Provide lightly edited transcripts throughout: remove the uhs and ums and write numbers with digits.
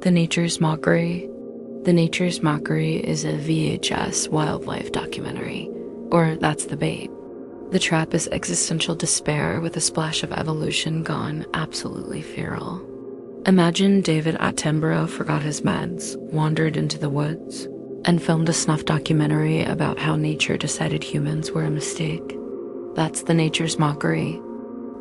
The Nature's Mockery. The Nature's Mockery is a VHS wildlife documentary, or that's the bait. The trap is existential despair with a splash of evolution gone absolutely feral. Imagine David Attenborough forgot his meds, wandered into the woods, and filmed a snuff documentary about how nature decided humans were a mistake. That's The Nature's Mockery.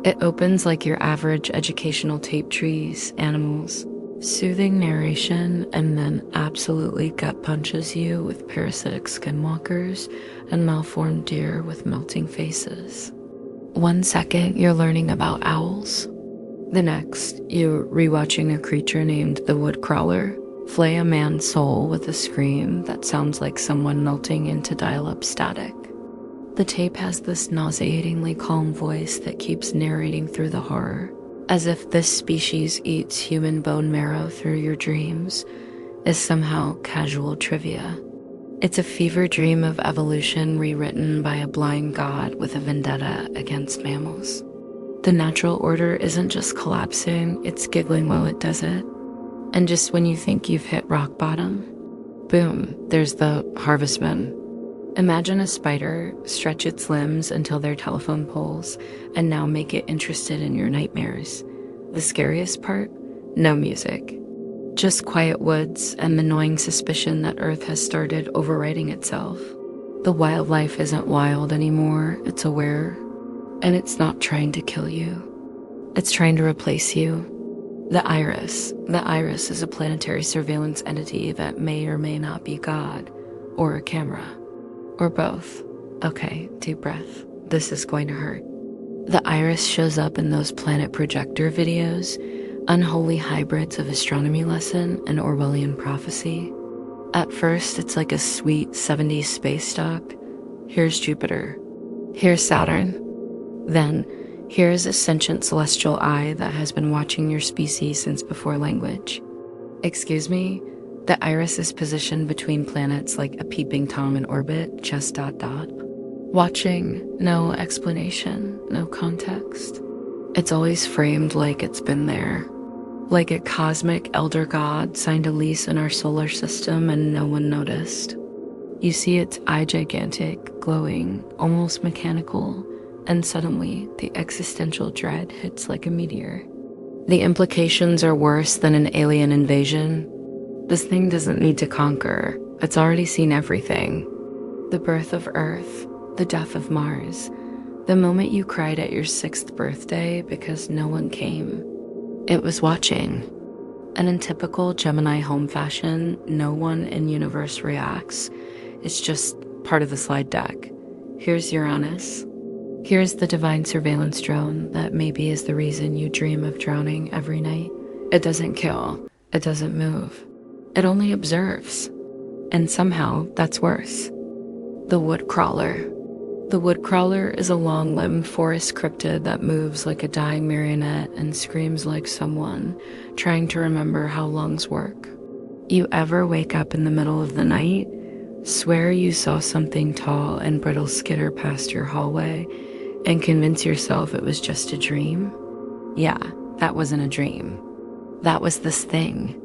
It opens like your average educational tape trees, animals, soothing narration, and then absolutely gut punches you with parasitic skinwalkers and malformed deer with melting faces. 1 second, you're learning about owls. The next, you're rewatching a creature named the Woodcrawler flay a man's soul with a scream that sounds like someone melting into dial-up static. The tape has this nauseatingly calm voice that keeps narrating through the horror, as if this species eats human bone marrow through your dreams is somehow casual trivia. It's a fever dream of evolution rewritten by a blind god with a vendetta against mammals. The natural order isn't just collapsing, it's giggling while it does it. And just when you think you've hit rock bottom, boom, there's the harvestman. Imagine a spider stretch its limbs until they're telephone poles and now make it interested in your nightmares. The scariest part? No music. Just quiet woods and the gnawing suspicion that Earth has started overwriting itself. The wildlife isn't wild anymore, it's aware. And it's not trying to kill you. It's trying to replace you. The iris. The iris is a planetary surveillance entity that may or may not be God, or a camera, or both. Okay, deep breath. This is going to hurt. The iris shows up in those planet projector videos, unholy hybrids of astronomy lesson and Orwellian prophecy. At first, it's like a sweet 70s space dock. Here's Jupiter. Here's Saturn. Then, here's a sentient celestial eye that has been watching your species since before language. Excuse me? The iris is positioned between planets like a peeping Tom in orbit, just ... Watching, no explanation, no context. It's always framed like it's been there. Like a cosmic elder god signed a lease in our solar system and no one noticed. You see its eye gigantic, glowing, almost mechanical, and suddenly the existential dread hits like a meteor. The implications are worse than an alien invasion. This thing doesn't need to conquer. It's already seen everything. The birth of Earth, the death of Mars, the moment you cried at your 6th birthday because no one came. It was watching. And in typical Gemini home fashion, no one in universe reacts. It's just part of the slide deck. Here's Uranus. Here's the divine surveillance drone that maybe is the reason you dream of drowning every night. It doesn't kill. It doesn't move. It only observes. And somehow, that's worse. The Woodcrawler. The Woodcrawler is a long-limbed forest cryptid that moves like a dying marionette and screams like someone trying to remember how lungs work. You ever wake up in the middle of the night, swear you saw something tall and brittle skitter past your hallway, and convince yourself it was just a dream? Yeah, that wasn't a dream. That was this thing.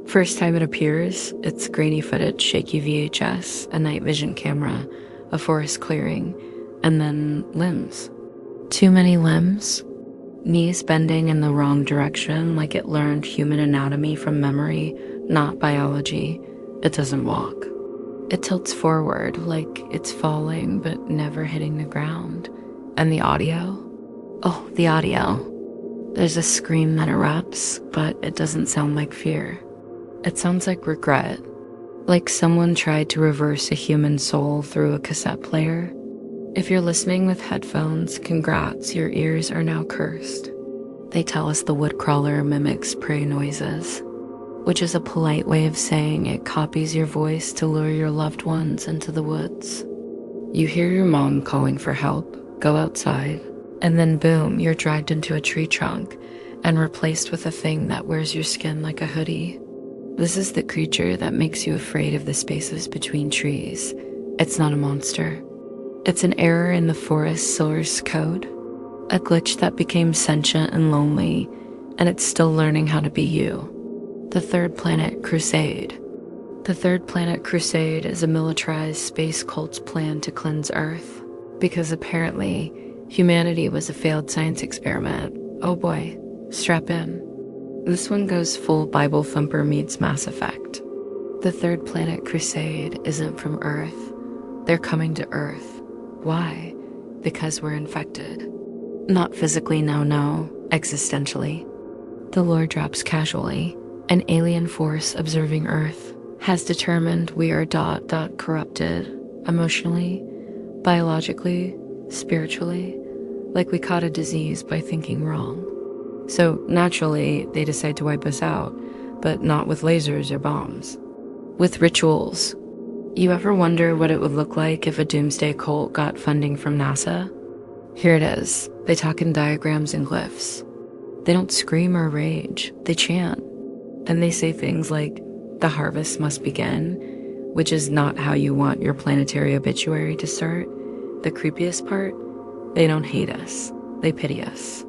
First time it appears, it's grainy footage, shaky VHS, a night vision camera, a forest clearing, and then limbs. Too many limbs? Knees bending in the wrong direction like it learned human anatomy from memory, not biology. It doesn't walk. It tilts forward like it's falling but never hitting the ground. And the audio? Oh, the audio. There's a scream that erupts, but it doesn't sound like fear. It sounds like regret. Like someone tried to reverse a human soul through a cassette player. If you're listening with headphones, congrats, your ears are now cursed. They tell us the Woodcrawler mimics prey noises, which is a polite way of saying it copies your voice to lure your loved ones into the woods. You hear your mom calling for help, go outside, and then boom, you're dragged into a tree trunk and replaced with a thing that wears your skin like a hoodie. This is the creature that makes you afraid of the spaces between trees. It's not a monster. It's an error in the forest source code, a glitch that became sentient and lonely, and it's still learning how to be you. The Third Planet Crusade. The Third Planet Crusade is a militarized space cult's plan to cleanse Earth, because apparently humanity was a failed science experiment. Oh boy, strap in. This one goes full Bible thumper meets Mass Effect. The Third Planet Crusade isn't from Earth. They're coming to Earth. Why? Because we're infected. Not physically, no, existentially. The lore drops casually. An alien force observing Earth has determined we are ... corrupted, emotionally, biologically, spiritually, like we caught a disease by thinking wrong. So naturally, they decide to wipe us out, but not with lasers or bombs. With rituals. You ever wonder what it would look like if a doomsday cult got funding from NASA? Here it is. They talk in diagrams and glyphs. They don't scream or rage, they chant. And they say things like, the harvest must begin, which is not how you want your planetary obituary to start. The creepiest part? They don't hate us, they pity us.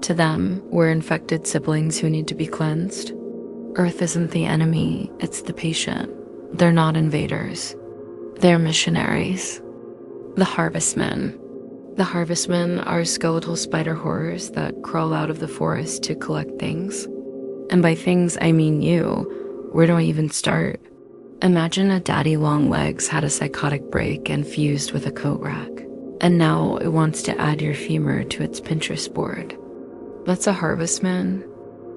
To them, we're infected siblings who need to be cleansed. Earth isn't the enemy, it's the patient. They're not invaders. They're missionaries. The Harvestmen. The Harvestmen are skeletal spider horrors that crawl out of the forest to collect things. And by things, I mean you. Where do I even start? Imagine a daddy long legs had a psychotic break and fused with a coat rack. And now it wants to add your femur to its Pinterest board. That's a Harvestman.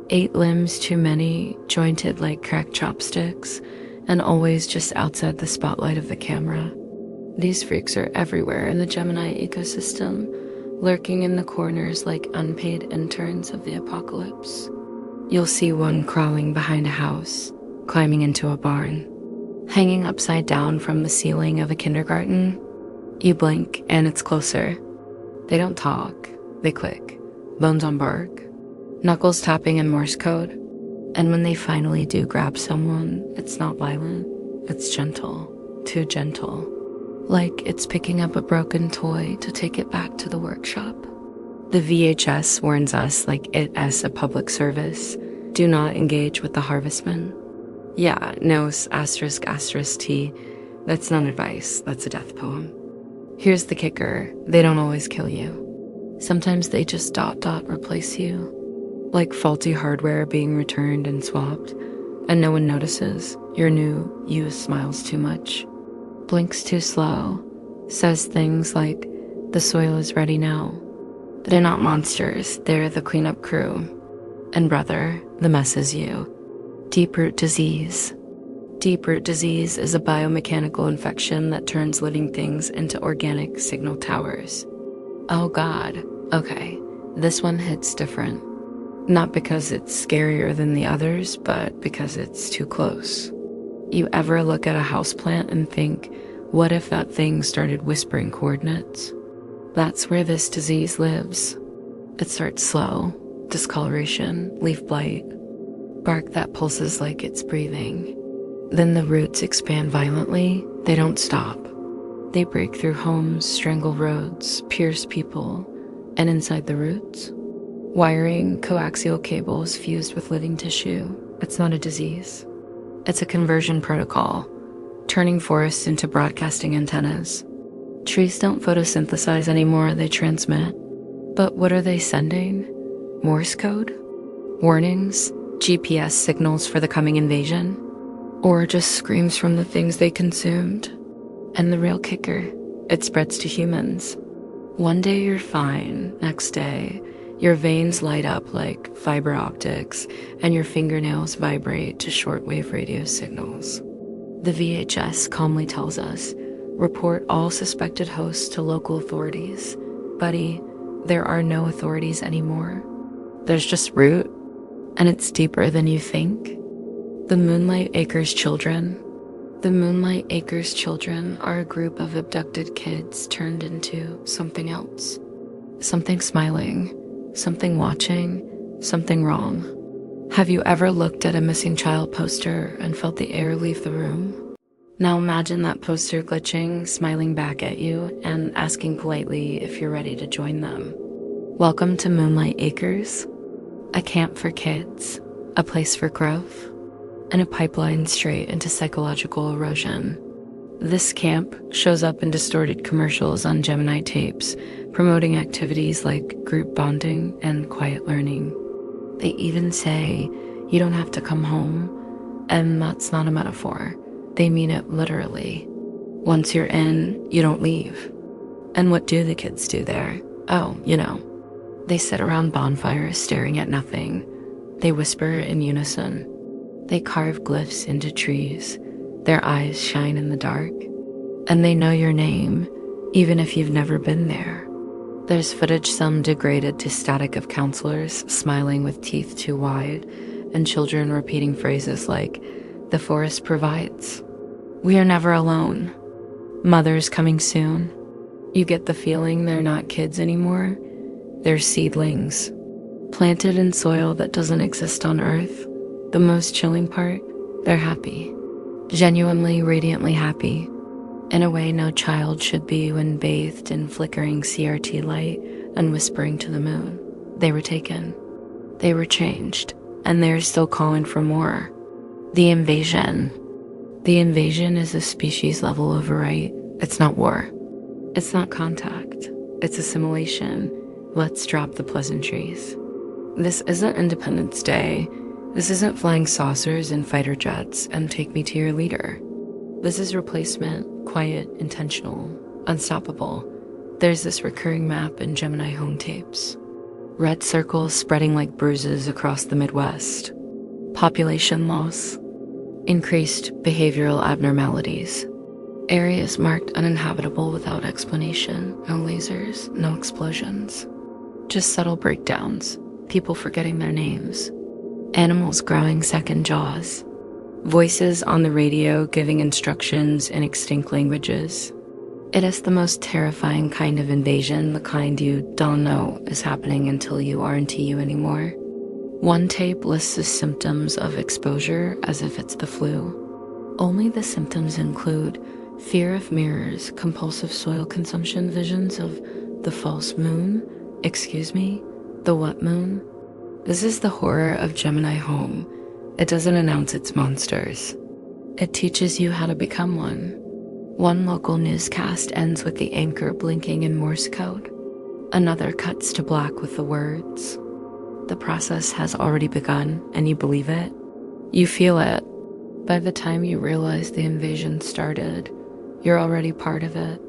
8 limbs too many, jointed like cracked chopsticks, and always just outside the spotlight of the camera. These freaks are everywhere in the Gemini ecosystem, lurking in the corners like unpaid interns of the apocalypse. You'll see one crawling behind a house, climbing into a barn, hanging upside down from the ceiling of a kindergarten. You blink and it's closer. They don't talk, they click, bones on bark, knuckles tapping in Morse code. And when they finally do grab someone, it's not violent, it's gentle, too gentle. Like it's picking up a broken toy to take it back to the workshop. The VHS warns us, like it as a public service, do not engage with the Harvestmen. Yeah, no *** T. That's not advice, that's a death poem. Here's the kicker, they don't always kill you. Sometimes they just ... replace you. Like faulty hardware being returned and swapped, and no one notices. Your new you smiles too much, blinks too slow, says things like, the soil is ready now. They're not monsters, they're the cleanup crew. And brother, the mess is you. Deep root disease. Deep root disease is a biomechanical infection that turns living things into organic signal towers. Oh God, okay, this one hits different. Not because it's scarier than the others, but because it's too close. You ever look at a houseplant and think, what if that thing started whispering coordinates? That's where this disease lives. It starts slow, discoloration, leaf blight, bark that pulses like it's breathing. Then the roots expand violently, they don't stop. They break through homes, strangle roads, pierce people, and inside the roots, wiring coaxial cables fused with living tissue. It's not a disease. It's a conversion protocol, turning forests into broadcasting antennas. Trees don't photosynthesize anymore, they transmit. But what are they sending? Morse code? Warnings? GPS signals for the coming invasion? Or just screams from the things they consumed? And the real kicker, it spreads to humans. One day you're fine, next day, your veins light up like fiber optics, and your fingernails vibrate to shortwave radio signals. The VHS calmly tells us, report all suspected hosts to local authorities. Buddy, there are no authorities anymore. There's just root, and it's deeper than you think. The Moonlight Acres Children. The Moonlight Acres Children are a group of abducted kids turned into something else. Something smiling, something watching, something wrong. Have you ever looked at a missing child poster and felt the air leave the room? Now imagine that poster glitching, smiling back at you, and asking politely if you're ready to join them. Welcome to Moonlight Acres, a camp for kids, a place for growth. and a pipeline straight into psychological erosion. This camp shows up in distorted commercials on Gemini tapes, promoting activities like group bonding and quiet learning. They even say, you don't have to come home, and that's not a metaphor. They mean it literally. Once you're in, you don't leave. And what do the kids do there? Oh, they sit around bonfires staring at nothing. They whisper in unison. They carve glyphs into trees. Their eyes shine in the dark. And they know your name, even if you've never been there. There's footage some degraded to static of counselors smiling with teeth too wide, and children repeating phrases like, "The forest provides." "We are never alone." "Mother's coming soon." You get the feeling they're not kids anymore. They're seedlings, planted in soil that doesn't exist on Earth. The most chilling part, they're happy. Genuinely, radiantly happy. In a way no child should be when bathed in flickering CRT light and whispering to the moon. They were taken. They were changed. And they're still calling for more. The invasion. The invasion is a species-level overwrite. It's not war. It's not contact. It's assimilation. Let's drop the pleasantries. This isn't Independence Day. This isn't flying saucers and fighter jets and take me to your leader. This is replacement, quiet, intentional, unstoppable. There's this recurring map in Gemini home tapes. Red circles spreading like bruises across the Midwest. Population loss. Increased behavioral abnormalities. Areas marked uninhabitable without explanation. No lasers, no explosions. Just subtle breakdowns. People forgetting their names. Animals growing second jaws. Voices on the radio giving instructions in extinct languages. It is the most terrifying kind of invasion, the kind you don't know is happening until you aren't you anymore. One tape lists the symptoms of exposure as if it's the flu. Only the symptoms include fear of mirrors, compulsive soil consumption, visions of the false moon, the what moon? This is the horror of Gemini home. It doesn't announce its monsters. It teaches you how to become one. One local newscast ends with the anchor blinking in Morse code. Another cuts to black with the words. The process has already begun, and you believe it. You feel it. By the time you realize the invasion started, you're already part of it.